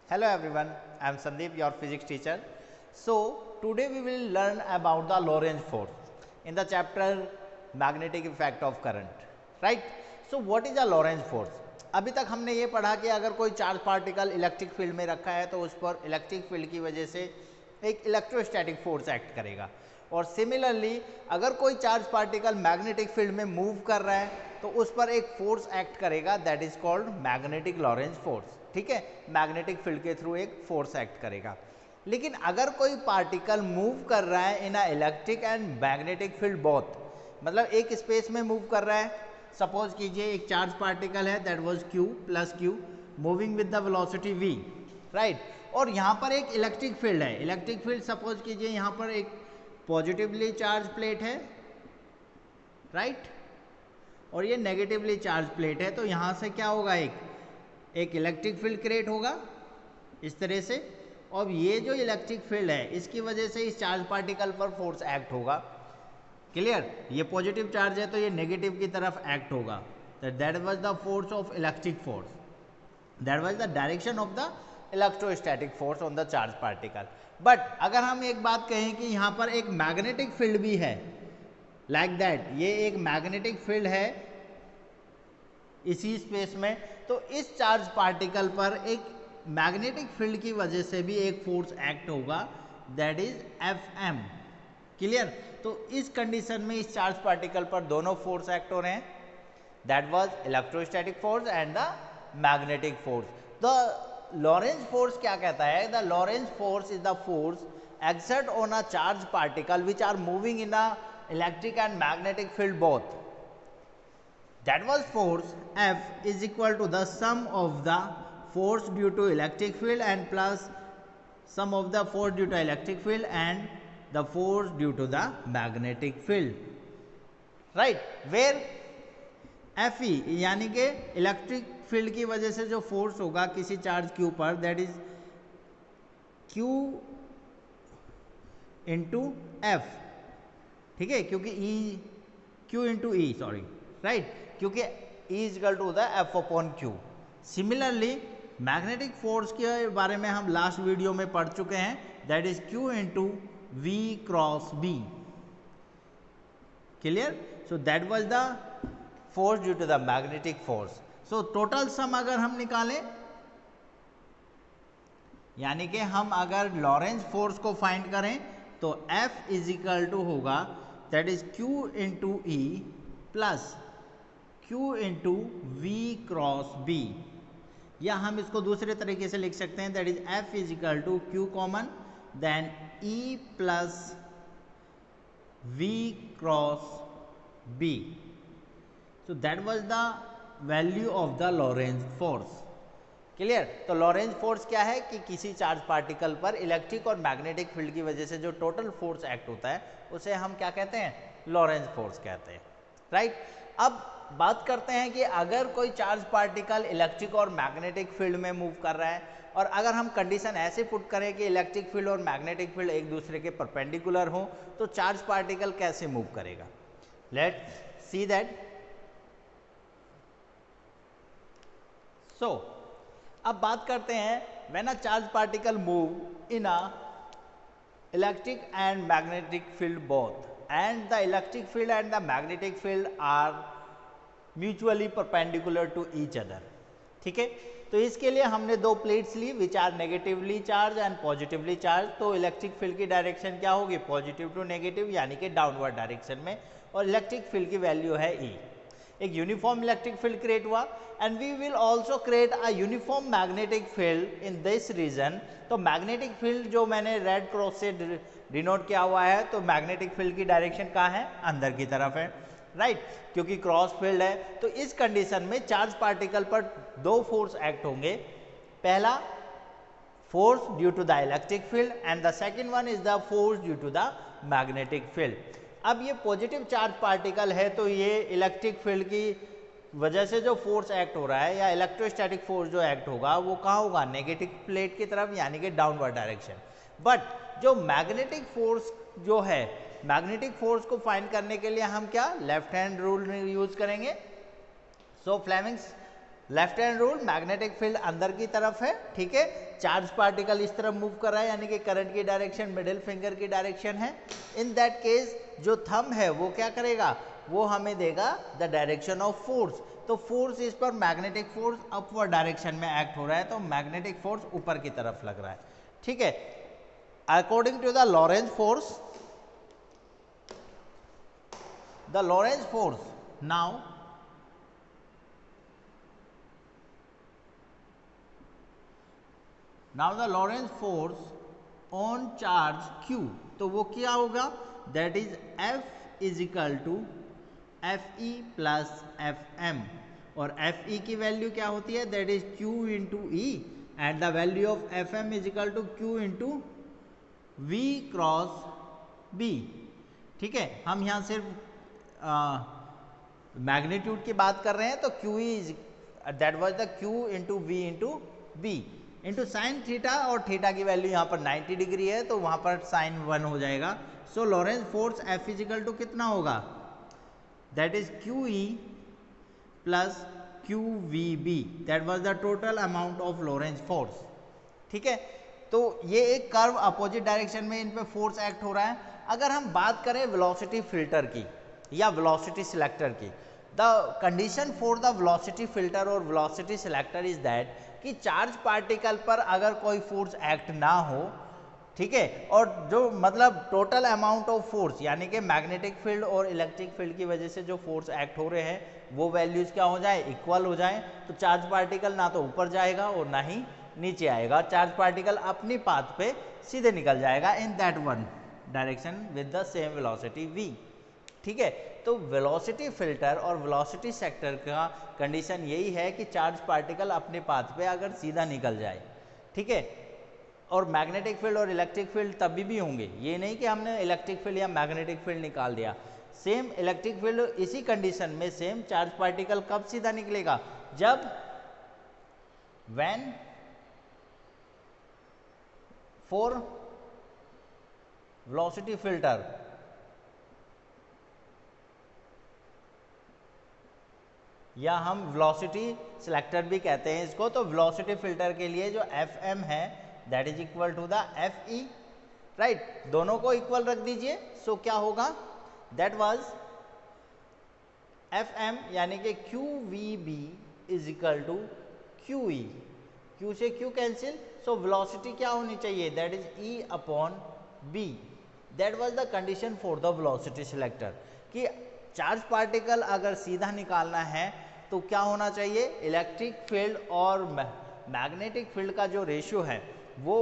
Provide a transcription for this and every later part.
Hello everyone, I am Sandeep, your physics teacher. So, today we will learn about the Lorentz force in the chapter magnetic effect of current. Right? So, what is a Lorentz force? अभी तक हमने ये पढ़ा कि अगर कोई charge particle electric field में रखा है तो उस पर इलेक्ट्रिक फील्ड की वजह से एक इलेक्ट्रोस्टैटिक फोर्स एक्ट करेगा, और सिमिलरली अगर कोई चार्ज पार्टिकल मैग्नेटिक फील्ड में मूव कर रहा है तो उस पर एक फोर्स एक्ट करेगा, that is called magnetic Lorentz force. ठीक है, मैग्नेटिक फील्ड के थ्रू एक फोर्स एक्ट करेगा. लेकिन अगर कोई पार्टिकल मूव कर रहा है in a electric and magnetic field both, मतलब एक स्पेस में मूव कर रहा है, सपोज कीजिए एक चार्ज पार्टिकल है that was q plus q moving with the velocity v, right, और यहाँ पर एक इलेक्ट्रिक फील्ड है. इलेक्ट्रिक फील्ड सपोज कीजिए यहाँ पर एक पॉजिटिवली चार्ज प्लेट है, राइट, और ये नेगेटिवली चार्ज प्लेट है. तो यहाँ से क्या होगा, एक इलेक्ट्रिक फील्ड क्रिएट होगा इस तरह से, और ये जो इलेक्ट्रिक फील्ड है इसकी वजह से इस चार्ज पार्टिकल पर फोर्स एक्ट होगा. क्लियर, ये पॉजिटिव चार्ज है तो ये नेगेटिव की तरफ एक्ट होगा. That was the force of electric force, that was the direction of the electrostatic force on the charge particle. But अगर हम एक बात कहें कि यहाँ पर एक मैग्नेटिक फील्ड भी है, लाइक दैट, ये एक मैग्नेटिक फील्ड है इसी स्पेस में, तो इस चार्ज पार्टिकल पर एक मैग्नेटिक फील्ड की वजह से भी एक फोर्स एक्ट होगा, दैट इज Fm. क्लियर, तो इस कंडीशन में इस चार्ज पार्टिकल पर दोनों फोर्स एक्ट हो रहे हैं, that was electrostatic force and the magnetic force. The Lorentz force क्या कहता है, the Lorentz force is the force exert on a charge particle which are moving in a electric and magnetic field both. That was force F is equal to the sum of the force due to electric field and plus sum of the force due to electric field and the force due to the magnetic field. Right? Where Fe यानी कि electric field की वजह से जो force होगा किसी charge Q पर, that is Q into F. ठीक है, क्योंकि Q into E, sorry, right, क्योंकि E is equal to the F upon Q. Similarly magnetic force के बारे में हम लास्ट वीडियो में पढ़ चुके हैं, that is Q into V cross B. Clear, so that was the force due to the magnetic force. So total sum अगर हम निकालें, यानी कि हम अगर लॉरेंज फोर्स को फाइंड करें तो F इज इक्वल टू होगा, that is Q into E plus Q into V cross B, या हम इसको दूसरे तरीके से लिख सकते हैं, that is F is equal to Q common then E plus V cross B. So that was the value of the Lorentz force. Clear, तो लॉरेंज फोर्स क्या है कि किसी चार्ज पार्टिकल पर इलेक्ट्रिक और मैग्नेटिक फील्ड की वजह से जो टोटल फोर्स एक्ट होता है उसे हम क्या कहते हैं, लॉरेंज फोर्स कहते हैं. राइट, अब बात करते हैं कि अगर कोई चार्ज पार्टिकल इलेक्ट्रिक और मैग्नेटिक फील्ड में मूव कर रहा है, और अगर हम कंडीशन ऐसे पुट करें कि इलेक्ट्रिक फील्ड और मैग्नेटिक फील्ड एक दूसरे के परपेंडिकुलर हो, तो चार्ज पार्टिकल कैसे मूव करेगा. Let's see that. सो अब बात करते हैं when a charge particle move in a electric and magnetic field both, and the electric field and the magnetic field are mutually perpendicular to each other. ठीक है, तो इसके लिए हमने दो प्लेट्स ली which are negatively charge and positively charge. तो electric field की डायरेक्शन क्या होगी, पॉजिटिव टू नेगेटिव, यानी कि डाउनवर्ड डायरेक्शन में, और इलेक्ट्रिक फील्ड की वैल्यू है E. एक यूनिफॉर्म इलेक्ट्रिक फील्ड क्रिएट हुआ, and we will also create a uniform magnetic field in this region. तो मैग्नेटिक फील्ड जो मैंने रेड क्रॉस से डिनोट किया हुआ है, तो मैग्नेटिक फील्ड की डायरेक्शन कहाँ है, अंदर की तरफ है, राइट, क्योंकि क्रॉस फील्ड है. तो इस कंडीशन में चार्ज पार्टिकल पर दो फोर्स एक्ट होंगे, पहला force due to the electric field and the second one is the force due to the magnetic field. अब ये पॉजिटिव चार्ज पार्टिकल है, तो ये इलेक्ट्रिक फील्ड की वजह से जो फोर्स एक्ट हो रहा है या इलेक्ट्रोस्टैटिक फोर्स जो एक्ट होगा वो कहाँ होगा, नेगेटिव प्लेट की तरफ, यानी कि डाउनवर्ड डायरेक्शन. बट जो मैग्नेटिक फोर्स जो है, मैग्नेटिक फोर्स को फाइंड करने के लिए हम क्या लेफ्ट हैंड रूल यूज करेंगे. So Fleming's left hand rule, magnetic field अंदर की तरफ है, ठीक है, चार्ज पार्टिकल इस तरफ मूव कर रहा है, यानी कि करंट की डायरेक्शन मिडिल फिंगर की डायरेक्शन है। इन दैट केस जो थंब है वो क्या करेगा, वो हमें देगा द डायरेक्शन ऑफ फोर्स। तो फोर्स इस पर मैग्नेटिक फोर्स अपवर्ड डायरेक्शन में एक्ट हो रहा है, तो मैग्नेटिक फोर्स ऊपर की तरफ लग रहा है, ठीक है। According to the Lorentz force, the Lorentz force now the Lorentz force on charge Q, तो वो क्या होगा, that is F is equal to F E plus F M, और एफ ई की वैल्यू क्या होती है, that is Q into E, and the value of F M is equal to Q into V cross B, ठीक है। हम यहाँ सिर्फ मैग्नीट्यूड की बात कर रहे हैं, तो Q is that was the Q into V into B into sine theta, और थीटा की वैल्यू यहाँ पर 90 डिग्री है, तो वहाँ पर साइन 1 हो जाएगा। So Lorentz force F is equal to कितना होगा, that is QE plus QVB, that was the total amount of Lorentz force, ठीक है। तो ये एक कर्व अपोजिट डायरेक्शन में इन पे फोर्स एक्ट हो रहा है। अगर हम बात करें वेलोसिटी फिल्टर की या वेलोसिटी सिलेक्टर की, the condition for the velocity filter और वेलोसिटी सिलेक्टर इज दैट कि चार्ज पार्टिकल पर अगर कोई फोर्स एक्ट ना हो, ठीक है, और जो मतलब टोटल अमाउंट ऑफ फोर्स यानी कि मैग्नेटिक फील्ड और इलेक्ट्रिक फील्ड की वजह से जो फोर्स एक्ट हो रहे हैं वो वैल्यूज क्या हो जाए, इक्वल हो जाए, तो चार्ज पार्टिकल ना तो ऊपर जाएगा और ना ही नीचे आएगा, चार्ज पार्टिकल अपनी पाथ पे सीधे निकल जाएगा in that one direction with the same velocity v, ठीक है। तो वेलोसिटी फिल्टर और वेलोसिटी सेक्टर का कंडीशन यही है कि चार्ज पार्टिकल अपने पाथ पे अगर सीधा निकल जाए, ठीक है, और मैग्नेटिक फील्ड और इलेक्ट्रिक फील्ड तभी भी होंगे, ये नहीं कि हमने इलेक्ट्रिक फील्ड या मैग्नेटिक फील्ड निकाल दिया, सेम इलेक्ट्रिक फील्ड इसी कंडीशन में सेम चार्ज पार्टिकल कब सीधा निकलेगा, जब व्हेन फॉर वेलोसिटी फिल्टर या हम वेलोसिटी सिलेक्टर भी कहते हैं इसको, तो वेलोसिटी फिल्टर के लिए जो एफ एम है that is equal to the F E, right, दोनों को इक्वल रख दीजिए। सो क्या होगा, दैट वाज एफ एम यानी कि Q V B is equal to Q E, Q से क्यू कैंसिल, सो वेलोसिटी क्या होनी चाहिए, that is E upon B, that was the condition for the velocity selector कि चार्ज पार्टिकल अगर सीधा निकालना है तो क्या होना चाहिए, इलेक्ट्रिक फील्ड और मैग्नेटिक फील्ड का जो रेशियो है वो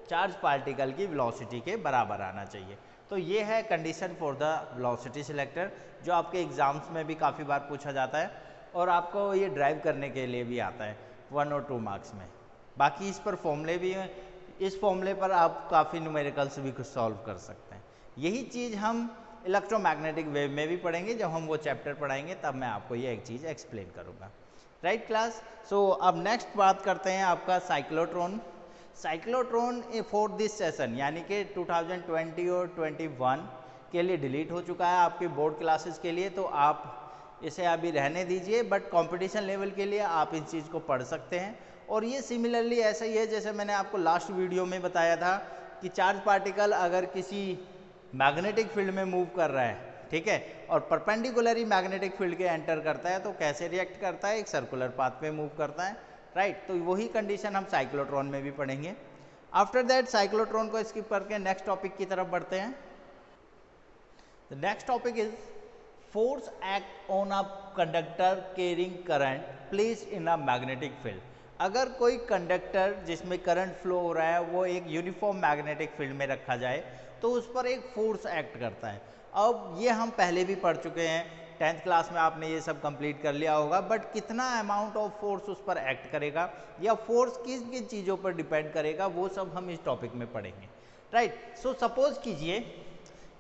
चार्ज पार्टिकल की वेलोसिटी के बराबर आना चाहिए। तो ये है condition for the velocity selector, जो आपके एग्जाम्स में भी काफ़ी बार पूछा जाता है और आपको ये ड्राइव करने के लिए भी आता है 1 और 2 मार्क्स में। बाकी इस पर फॉर्मूले भी हैं, इस फॉर्मूले पर आप काफ़ी न्यूमेरिकल्स भी कुछ सॉल्व कर सकते हैं। यही चीज़ हम इलेक्ट्रोमैग्नेटिक वेव में भी पढ़ेंगे, जब हम वो चैप्टर पढ़ाएंगे तब मैं आपको ये एक चीज़ एक्सप्लेन करूँगा, राइट क्लास। सो अब नेक्स्ट बात करते हैं आपका cyclotron. Cyclotron for this session यानी कि 2020 और 21 के लिए डिलीट हो चुका है आपकी बोर्ड क्लासेस के लिए, तो आप इसे अभी रहने दीजिए, बट कंपटीशन लेवल के लिए आप इस चीज़ को पढ़ सकते हैं। और ये सिमिलरली ऐसा ही है जैसे मैंने आपको लास्ट वीडियो में बताया था कि चार्ज पार्टिकल अगर किसी मैग्नेटिक फील्ड में मूव कर रहा है, ठीक है, और परपेंडिकुलरली मैग्नेटिक फील्ड के एंटर करता है तो कैसे रिएक्ट करता है, एक सर्कुलर पाथ पे मूव करता है, राइट। तो वही कंडीशन हम साइक्लोट्रॉन में भी पढ़ेंगे। आफ्टर दैट साइक्लोट्रॉन को स्किप करके नेक्स्ट टॉपिक की तरफ बढ़ते हैं। The next topic is force act on a conductor carrying current placed in a magnetic field. अगर कोई कंडक्टर जिसमें करंट फ्लो हो रहा है वो एक यूनिफॉर्म मैग्नेटिक फील्ड में रखा जाए तो उस पर एक फोर्स एक्ट करता है। अब ये हम पहले भी पढ़ चुके हैं, 10th क्लास में आपने ये सब कंप्लीट कर लिया होगा, बट कितना अमाउंट ऑफ फोर्स उस पर एक्ट करेगा या फोर्स किस किन चीज़ों पर डिपेंड करेगा वो सब हम इस टॉपिक में पढ़ेंगे, राइट। सो सपोज कीजिए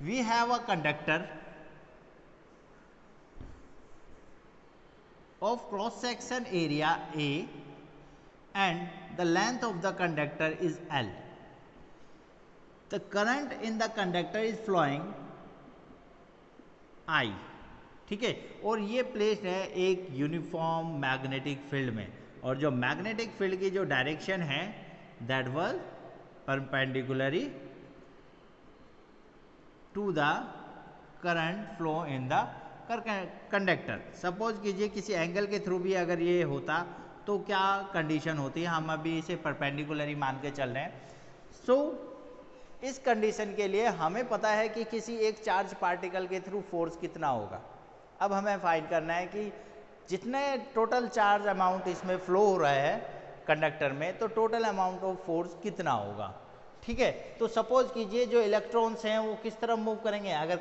we have a conductor of cross section area A and the length of the conductor is L. The current in the conductor is flowing I. ठीक है, और ये प्लेस्ड है एक यूनिफॉर्म मैग्नेटिक फील्ड में, और जो मैग्नेटिक फील्ड की जो डायरेक्शन है that was perpendicularly to the current flow in the conductor. Suppose कीजिए किसी एंगल के थ्रू भी अगर ये होता तो क्या कंडीशन होती है, हम अभी इसे परपेंडिकुलरी मान के चल रहे हैं। सो इस कंडीशन के लिए हमें पता है कि किसी एक चार्ज पार्टिकल के थ्रू फोर्स कितना होगा। अब हमें फाइंड करना है कि जितने टोटल चार्ज अमाउंट इसमें फ्लो हो रहा है कंडक्टर में, तो टोटल अमाउंट ऑफ फोर्स कितना होगा। ठीक है, तो सपोज कीजिए जो इलेक्ट्रॉन्स हैं वो किस तरफ मूव करेंगे। अगर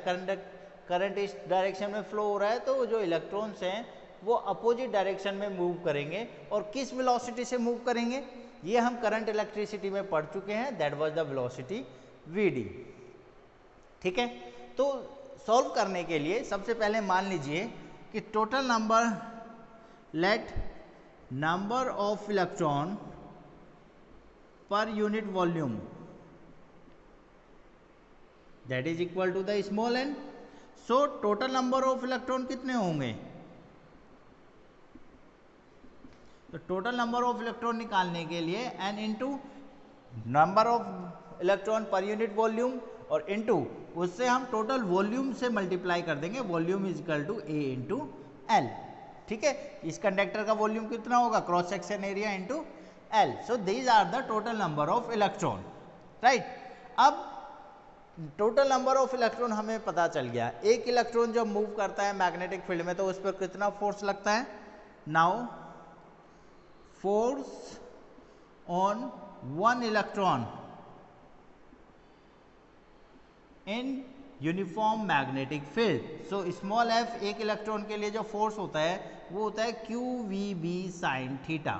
करंट इस डायरेक्शन में फ्लो हो रहा है तो जो इलेक्ट्रॉन्स हैं वो अपोजिट डायरेक्शन में मूव करेंगे, और किस वेलोसिटी से मूव करेंगे ये हम करंट इलेक्ट्रिसिटी में पढ़ चुके हैं, that was the velocity vd। ठीक है, तो सॉल्व करने के लिए सबसे पहले मान लीजिए कि टोटल नंबर ऑफ इलेक्ट्रॉन पर unit volume that is equal to the small n। So total number of electron कितने होंगे, तो टोटल नंबर ऑफ इलेक्ट्रॉन निकालने के लिए n into number of electron पर यूनिट वॉल्यूम और इंटू उससे हम टोटल वॉल्यूम से मल्टीप्लाई कर देंगे, volume is equal to a into L. ठीक है, इस कंडक्टर का वॉल्यूम कितना होगा, cross section area into L. So these are the total number of electron, right. अब टोटल नंबर ऑफ इलेक्ट्रॉन हमें पता चल गया। एक इलेक्ट्रॉन जब मूव करता है मैग्नेटिक फील्ड में तो उस पर कितना फोर्स लगता है। Now force on one electron in uniform magnetic field. So small f एक इलेक्ट्रॉन के लिए जो फोर्स होता है वो होता है QVB साइन थीटा,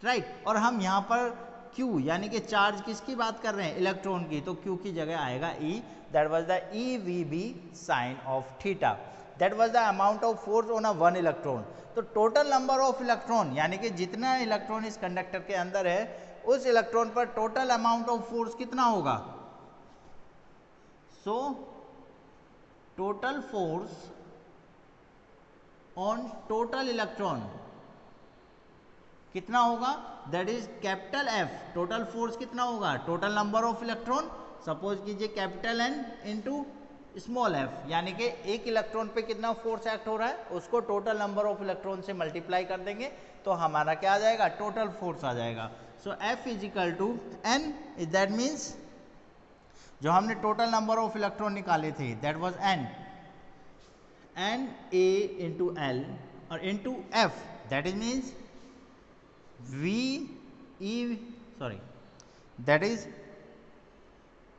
राइट। और हम यहाँ पर Q यानी कि चार्ज किसकी बात कर रहे हैं, इलेक्ट्रॉन की, तो Q की जगह आएगा E, that was the EVB sine of theta, that was the amount of force on a one electron. तो टोटल नंबर ऑफ इलेक्ट्रॉन यानी कि जितना इलेक्ट्रॉन इस कंडक्टर के अंदर है उस इलेक्ट्रॉन पर टोटल अमाउंट ऑफ फोर्स कितना होगा। So total force on total electron कितना होगा, that is capital F। Total force कितना होगा, total number of electron, suppose कीजिए capital N into small f, यानी कि एक इलेक्ट्रॉन पे कितना फोर्स एक्ट हो रहा है उसको टोटल नंबर ऑफ इलेक्ट्रॉन से मल्टीप्लाई कर देंगे तो हमारा क्या आ जाएगा, टोटल फोर्स आ जाएगा। So F is equal to N, that means जो हमने टोटल नंबर ऑफ इलेक्ट्रॉन निकाले थे that was N A into L और into F, that is means that is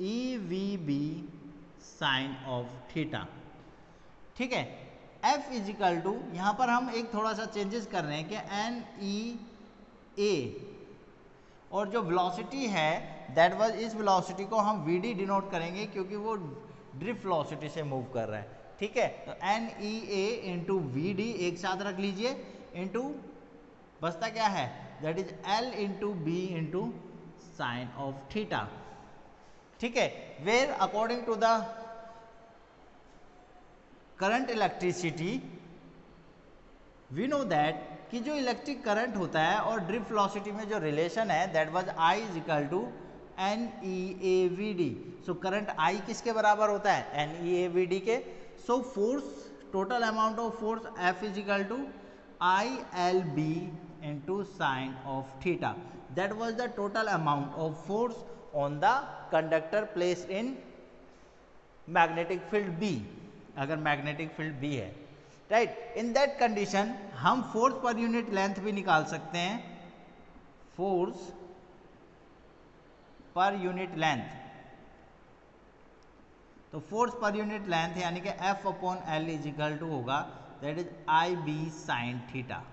EVB sine of theta. ठीक है, F is equal to यहाँ पर हम एक थोड़ा सा चेंजेस कर रहे हैं कि NEA और जो वेलोसिटी है दैट वाज, इस वेलोसिटी को हम VD डिनोट करेंगे क्योंकि वो ड्रिफ्ट वेलोसिटी से मूव कर रहा है। ठीक है, तो NEA इंटू VD एक साथ रख लीजिए, इंटू बचता क्या है, that is L into B into sine of theta. ठीक है, where according to the current electricity we know that कि जो इलेक्ट्रिक करंट होता है और ड्रिफ्ट वेलोसिटी में जो रिलेशन है that was I is equal to NEAVD। So current I किसके बराबर होता है, NEAVD के। So force, total amount of force F is equal to ILB into sine of theta, that was the total amount of force on the conductor placed in magnetic field B, अगर magnetic field B है, right। in that condition हम force per unit length भी निकाल सकते हैं, force per unit length। तो force per unit length यानी कि F upon L is equal to होगा that is IB sin theta।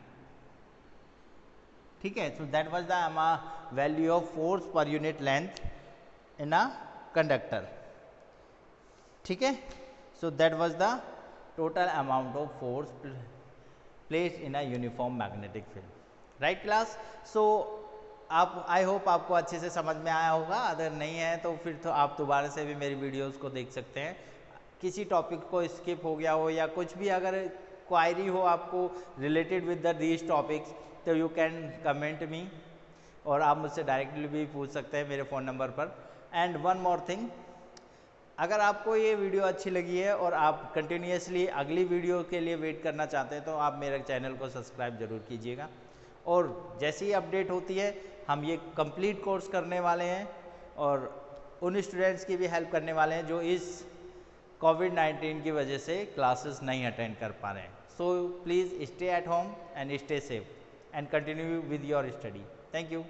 ठीक है, so that was the value of force per unit length in a conductor. ठीक है, so that was the total amount of force placed in a uniform magnetic field, right class. So आप, I hope आपको अच्छे से समझ में आया होगा, अगर नहीं है तो फिर तो आप दोबारा से भी मेरी वीडियोस को देख सकते हैं। किसी टॉपिक को स्किप हो गया हो या कुछ भी अगर क्वायरी हो आपको रिलेटेड विद दीज टॉपिक्स, तो यू कैन कमेंट मी, और आप मुझसे डायरेक्टली भी पूछ सकते हैं मेरे फ़ोन नंबर पर। एंड वन मोर थिंग, अगर आपको ये वीडियो अच्छी लगी है और आप कंटिन्यूसली अगली वीडियो के लिए वेट करना चाहते हैं, तो आप मेरे चैनल को सब्सक्राइब ज़रूर कीजिएगा। और जैसी ही अपडेट होती है हम ये कंप्लीट कोर्स करने वाले हैं और उन स्टूडेंट्स की भी हेल्प करने वाले हैं जो इस कोविड-19 की वजह से क्लासेस नहीं अटेंड कर पा रहे हैं। So please stay at home and stay safe and continue with your study. Thank you.